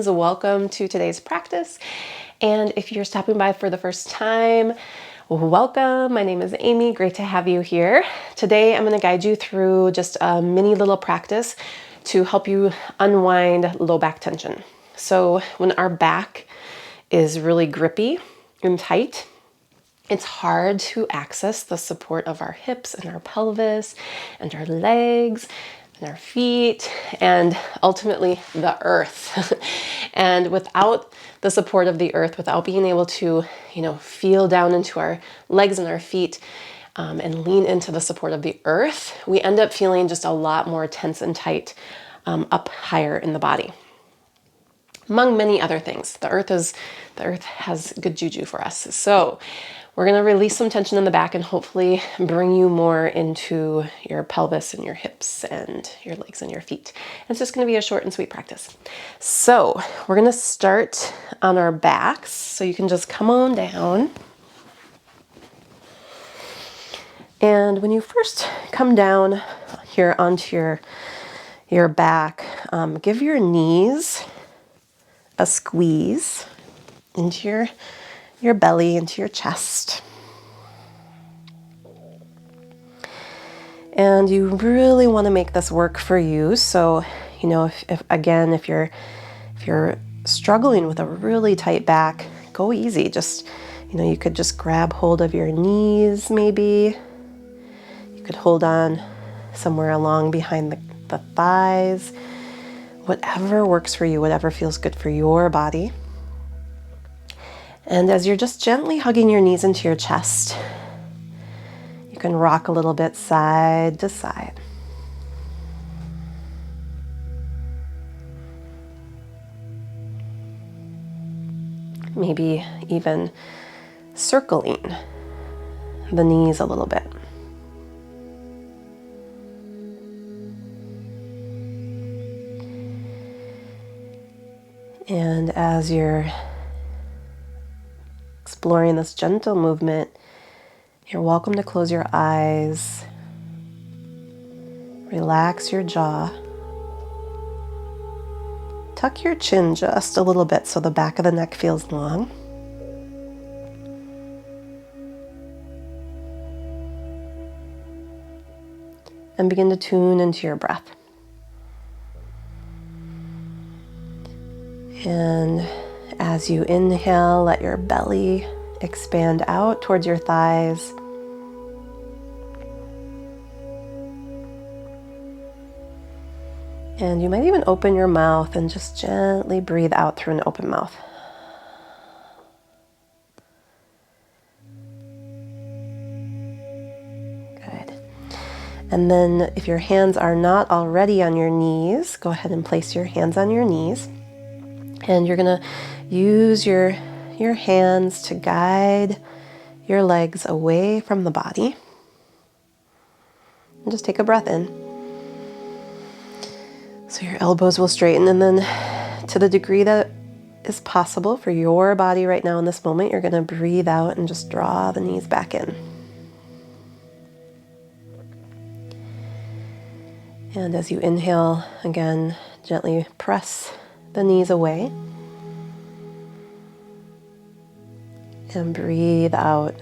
friends, welcome to today's practice. And if you're stopping by for the first time, welcome. My name is Amy. Great to have you here. Today I'm going to guide you through just a mini little practice to help you unwind low back tension. So when our back is really grippy and tight, it's hard to access the support of our hips and our pelvis and our legs and our feet and ultimately the earth. And without the support of the earth, without being able to, feel down into our legs and our feet and lean into the support of the earth, we end up feeling just a lot more tense and tight up higher in the body. Among many other things, the earth has good juju for us. So we're going to release some tension in the back and hopefully bring you more into your pelvis and your hips and your legs and your feet. And it's just going to be a short and sweet practice. So we're going to start on our backs. So you can just come on down. And when you first come down here onto your back, give your knees a squeeze into your belly, into your chest. And you really want to make this work for you. So, if you're struggling with a really tight back, go easy. Just, you could just grab hold of your knees maybe. You could hold on somewhere along behind the thighs. Whatever works for you, whatever feels good for your body. And as you're just gently hugging your knees into your chest, you can rock a little bit side to side. Maybe even circling the knees a little bit. And as you're exploring this gentle movement, you're welcome to close your eyes, relax your jaw, tuck your chin just a little bit so the back of the neck feels long. And begin to tune into your breath. And as you inhale, let your belly expand out towards your thighs. And you might even open your mouth and just gently breathe out through an open mouth. Good. And then if your hands are not already on your knees, go ahead and place your hands on your knees. And you're going to use your hands to guide your legs away from the body. And just take a breath in. So your elbows will straighten, and then to the degree that is possible for your body right now in this moment, you're going to breathe out and just draw the knees back in. And as you inhale, again, gently press the knees away. And breathe out,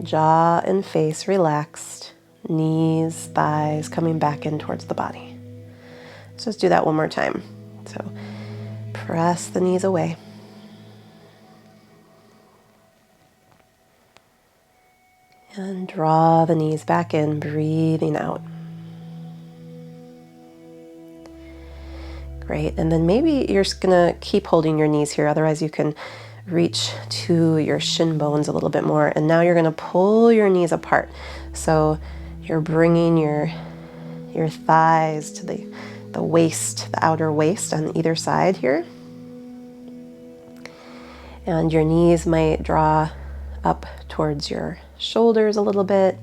jaw and face relaxed, knees, thighs coming back in towards the body. Let's just do that one more time. So press the knees away. And draw the knees back in, breathing out. Great, and then maybe you're just gonna keep holding your knees here, otherwise you can reach to your shin bones a little bit more. And now you're gonna pull your knees apart. So you're bringing your thighs to the waist, the outer waist on either side here. And your knees might draw up towards your shoulders a little bit.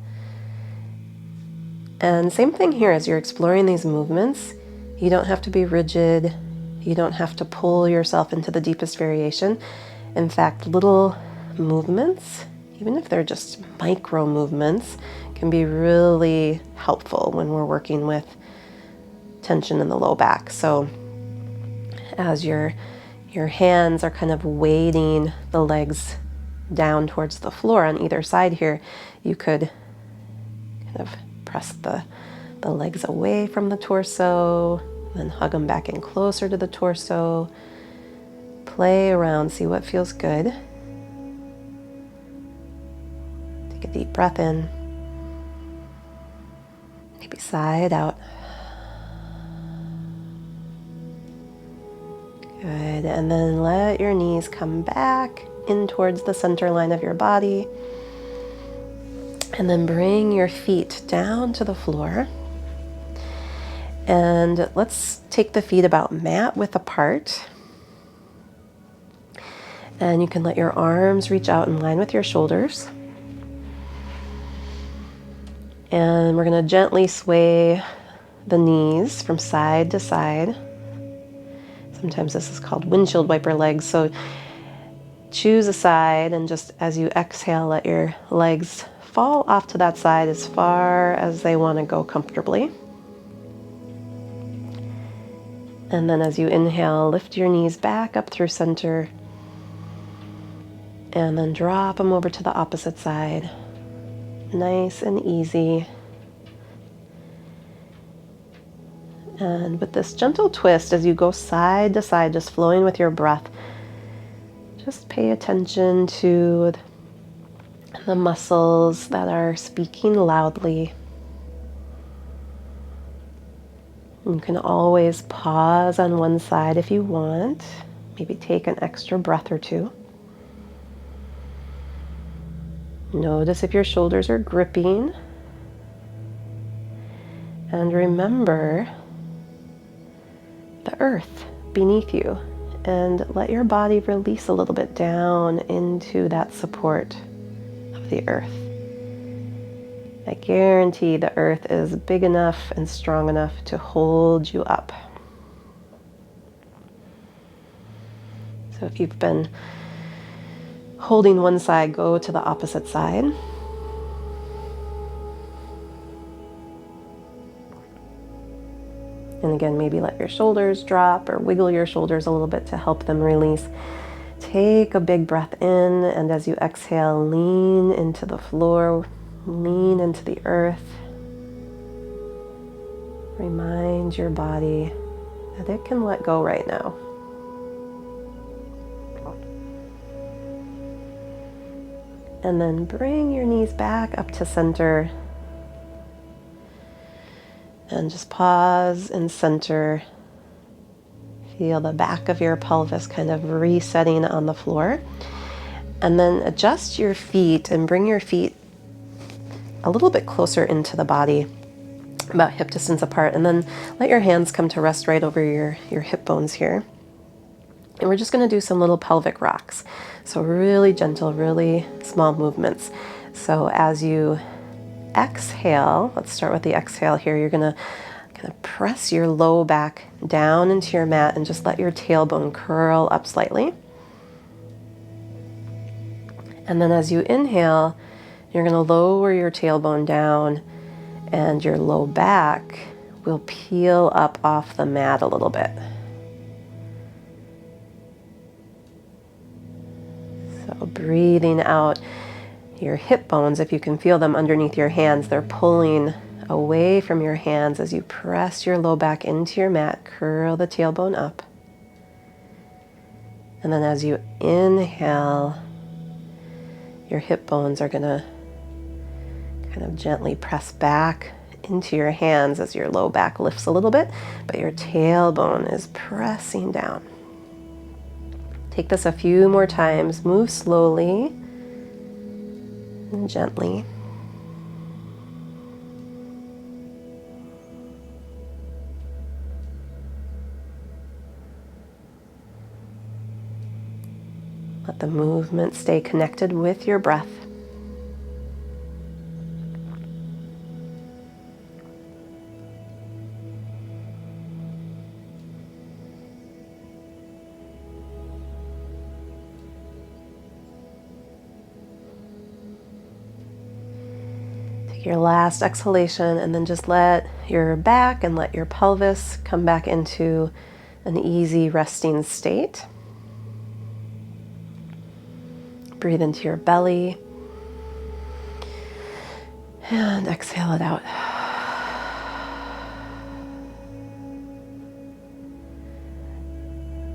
And same thing here, as you're exploring these movements, you don't have to be rigid. You don't have to pull yourself into the deepest variation. In fact, little movements, even if they're just micro movements, can be really helpful when we're working with tension in the low back. So as you're Your hands are kind of weighting the legs down towards the floor on either side here. You could kind of press the legs away from the torso, then hug them back in closer to the torso. Play around, see what feels good. Take a deep breath in. Maybe sigh it out. Good, and then let your knees come back in towards the center line of your body. And then bring your feet down to the floor. And let's take the feet about mat width apart. And you can let your arms reach out in line with your shoulders. And we're going to gently sway the knees from side to side. Sometimes this is called windshield wiper legs. So choose a side, and just as you exhale, let your legs fall off to that side as far as they want to go comfortably. And then as you inhale, lift your knees back up through center. And then drop them over to the opposite side. Nice and easy. And with this gentle twist, as you go side to side, just flowing with your breath, just pay attention to the muscles that are speaking loudly. You can always pause on one side if you want. Maybe take an extra breath or two. Notice if your shoulders are gripping. And remember the earth beneath you, and let your body release a little bit down into that support of the earth. I guarantee the earth is big enough and strong enough to hold you up. So if you've been holding one side, go to the opposite side. And again, maybe let your shoulders drop or wiggle your shoulders a little bit to help them release. Take a big breath in, and as you exhale, lean into the floor, lean into the earth. Remind your body that it can let go right now. And then bring your knees back up to center. And just pause and center. Feel the back of your pelvis kind of resetting on the floor. And then adjust your feet and bring your feet a little bit closer into the body, about hip distance apart. And then let your hands come to rest right over your hip bones here. And we're just going to do some little pelvic rocks. So really gentle, really small movements. So as you exhale, let's start with the exhale here. You're going to kind of press your low back down into your mat and just let your tailbone curl up slightly. And then as you inhale, you're going to lower your tailbone down, and your low back will peel up off the mat a little bit. So breathing out your hip bones, if you can feel them underneath your hands, they're pulling away from your hands as you press your low back into your mat. Curl the tailbone up. And then as you inhale, your hip bones are going to kind of gently press back into your hands as your low back lifts a little bit, but your tailbone is pressing down. Take this a few more times. Move slowly and gently. Let the movement stay connected with your breath. Your last exhalation, and then just let your back and let your pelvis come back into an easy resting state. Breathe into your belly. And exhale it out.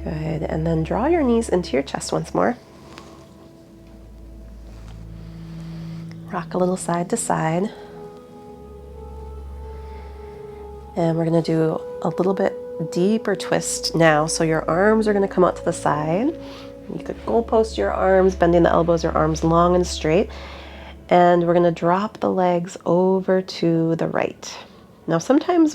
Good. And then draw your knees into your chest once more. Rock a little side to side. And we're going to do a little bit deeper twist now. So your arms are going to come out to the side. You could goalpost your arms, bending the elbows, your arms long and straight. And we're going to drop the legs over to the right. Now sometimes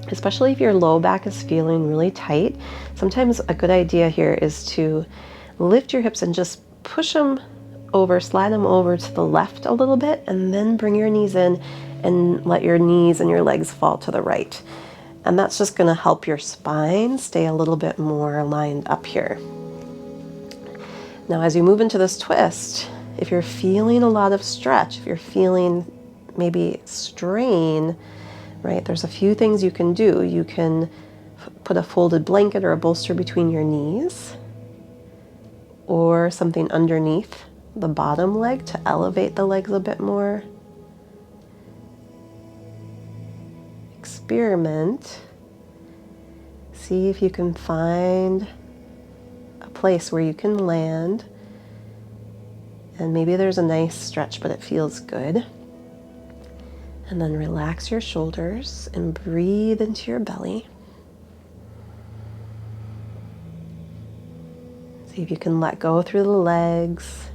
especially if your low back is feeling really tight, sometimes a good idea here is to lift your hips and just push them over, slide them over to the left a little bit, and then bring your knees in and let your knees and your legs fall to the right. And that's just going to help your spine stay a little bit more lined up here. Now as you move into this twist, if you're feeling a lot of stretch, if you're feeling maybe strain, right, there's a few things you can do. You can put a folded blanket or a bolster between your knees, or something underneath the bottom leg to elevate the legs a bit more. Experiment. See if you can find a place where you can land. And maybe there's a nice stretch, but it feels good. And then relax your shoulders and breathe into your belly. See if you can let go through the legs.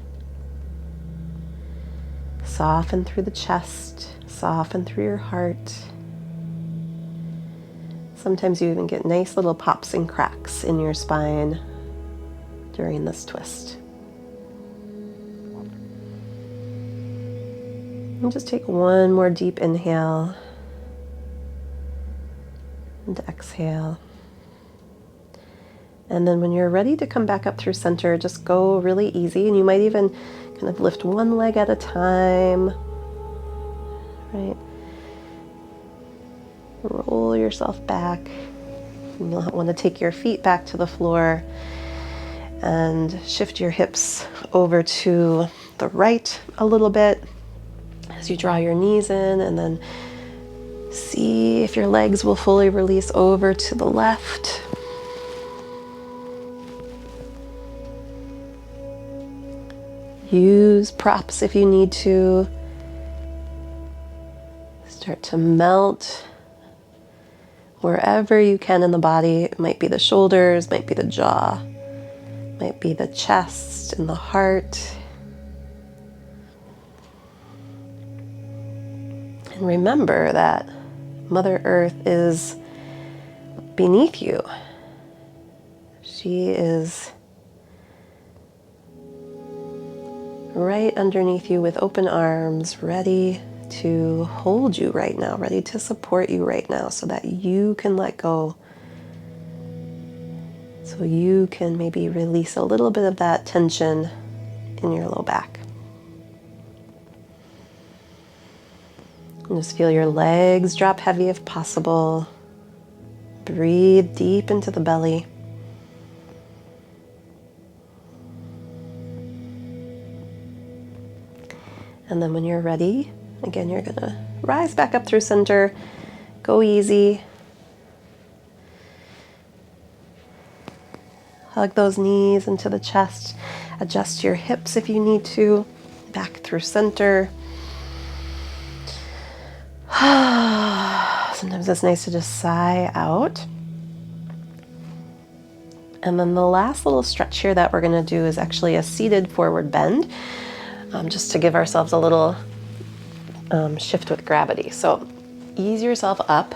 Soften through the chest. Soften through your heart. Sometimes you even get nice little pops and cracks in your spine during this twist. And just take one more deep inhale and exhale. And then when you're ready to come back up through center, just go really easy. And you might even kind of lift one leg at a time, right? Roll yourself back. And you'll want to take your feet back to the floor and shift your hips over to the right a little bit as you draw your knees in, and then see if your legs will fully release over to the left. Use props if you need to. Start to melt wherever you can in the body. It might be the shoulders, might be the jaw, might be the chest and the heart. And remember that Mother Earth is beneath you. She is right underneath you with open arms, ready to hold you right now, ready to support you right now so that you can let go. So you can maybe release a little bit of that tension in your low back. And just feel your legs drop heavy if possible. Breathe deep into the belly. And then when you're ready, again, you're gonna rise back up through center. Go easy. Hug those knees into the chest. Adjust your hips if you need to. Back through center. Sometimes it's nice to just sigh out. And then the last little stretch here that we're going to do is actually a seated forward bend, just to give ourselves a little shift with gravity. So ease yourself up.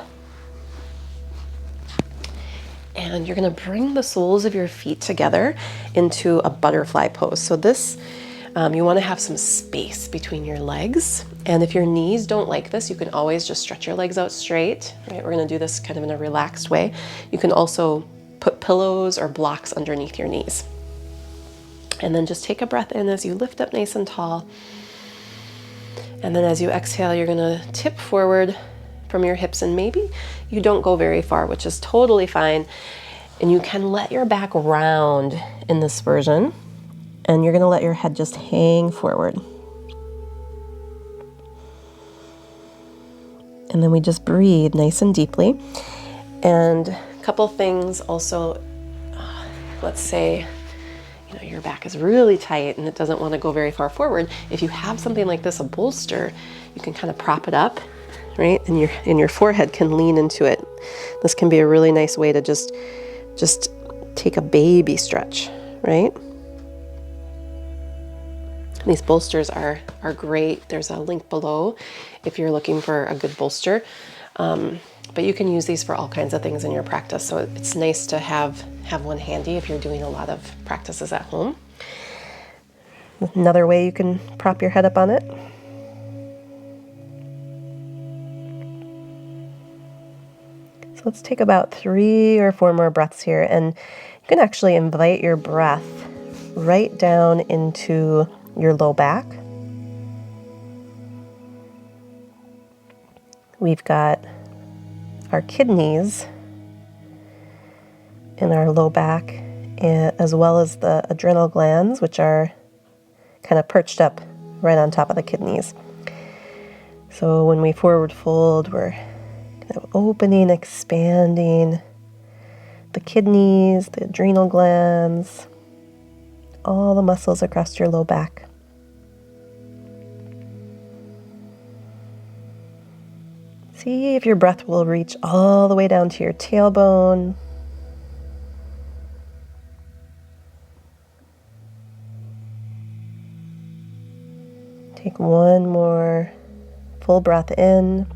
And you're going to bring the soles of your feet together into a butterfly pose. So this, you want to have some space between your legs. And if your knees don't like this, you can always just stretch your legs out straight. Right? We're going to do this kind of in a relaxed way. You can also put pillows or blocks underneath your knees. And then just take a breath in as you lift up nice and tall. And then as you exhale, you're going to tip forward from your hips, and maybe you don't go very far, which is totally fine. And you can let your back round in this version. And you're going to let your head just hang forward. And then we just breathe nice and deeply. And a couple things also, let's say, your back is really tight and it doesn't want to go very far forward. If you have something like this, a bolster, you can kind of prop it up, right? And your forehead can lean into it. This can be a really nice way to just take a baby stretch, right? These bolsters are great. There's a link below if you're looking for a good bolster. But you can use these for all kinds of things in your practice. So it's nice to have one handy if you're doing a lot of practices at home. Another way you can prop your head up on it. So let's take about 3 or 4 more breaths here. And you can actually invite your breath right down into your low back. We've got our kidneys in our low back, as well as the adrenal glands, which are kind of perched up right on top of the kidneys. So when we forward fold, we're kind of opening, expanding the kidneys, the adrenal glands, all the muscles across your low back. See if your breath will reach all the way down to your tailbone. Take one more full breath in.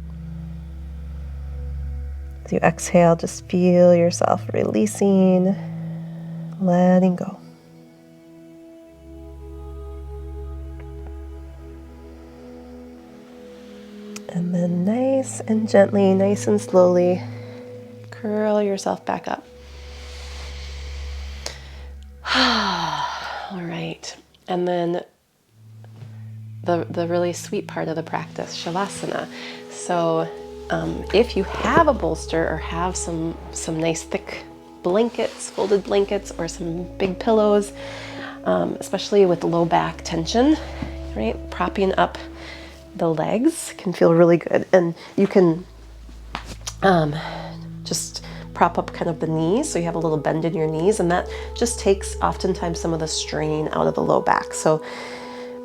As you exhale, just feel yourself releasing, letting go. And then nice and gently, nice and slowly, curl yourself back up. All right. And then the really sweet part of the practice, Shavasana. So if you have a bolster or have some nice thick blankets, folded blankets, or some big pillows, especially with low back tension, right? Propping up the legs can feel really good. And you can just prop up kind of the knees so you have a little bend in your knees, and that just takes oftentimes some of the strain out of the low back. So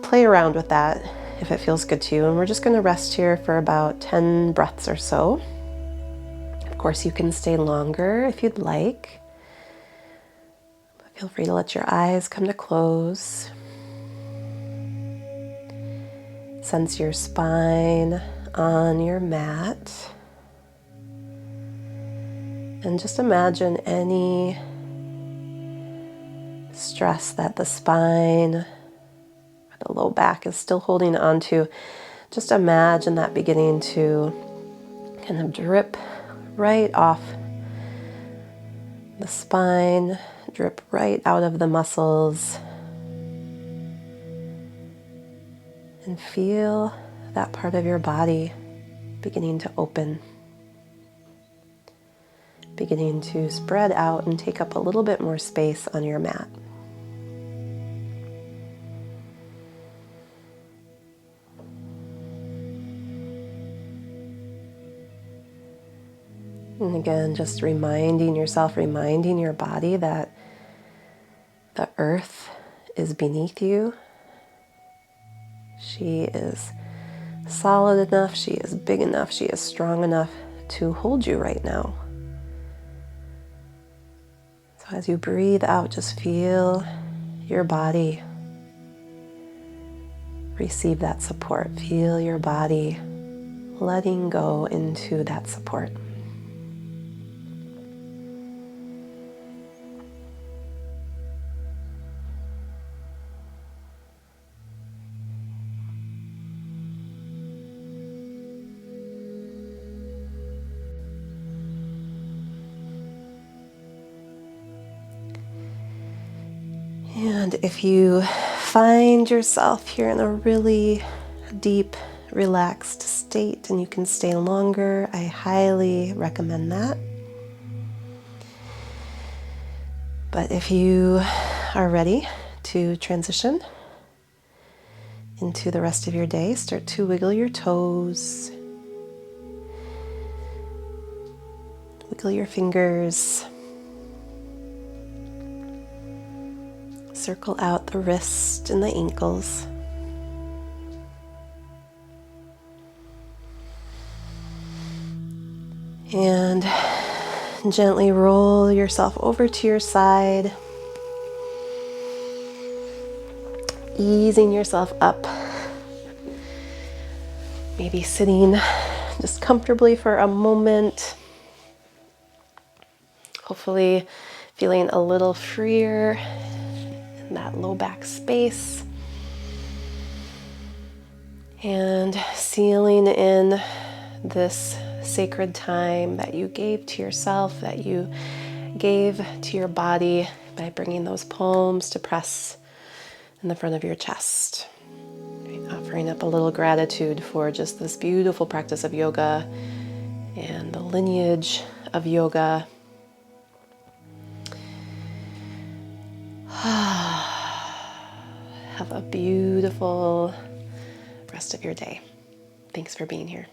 play around with that if it feels good to you. And we're just going to rest here for about 10 breaths or so. Of course, you can stay longer if you'd like. But feel free to let your eyes come to close. Sense your spine on your mat. And just imagine any stress that the spine or the low back is still holding on to. Just imagine that beginning to kind of drip right off the spine, drip right out of the muscles. And feel that part of your body beginning to open, beginning to spread out and take up a little bit more space on your mat. And again, just reminding yourself, reminding your body that the earth is beneath you. She is solid enough, she is big enough, she is strong enough to hold you right now. So as you breathe out, just feel your body receive that support. Feel your body letting go into that support. And if you find yourself here in a really deep, relaxed state and you can stay longer, I highly recommend that. But if you are ready to transition into the rest of your day, start to wiggle your toes, wiggle your fingers, circle out the wrist and the ankles. And gently roll yourself over to your side, easing yourself up. Maybe sitting just comfortably for a moment. Hopefully feeling a little freer in that low back space. And sealing in this sacred time that you gave to yourself, that you gave to your body by bringing those palms to press in the front of your chest. Offering up a little gratitude for just this beautiful practice of yoga and the lineage of yoga. Have a beautiful rest of your day. Thanks for being here.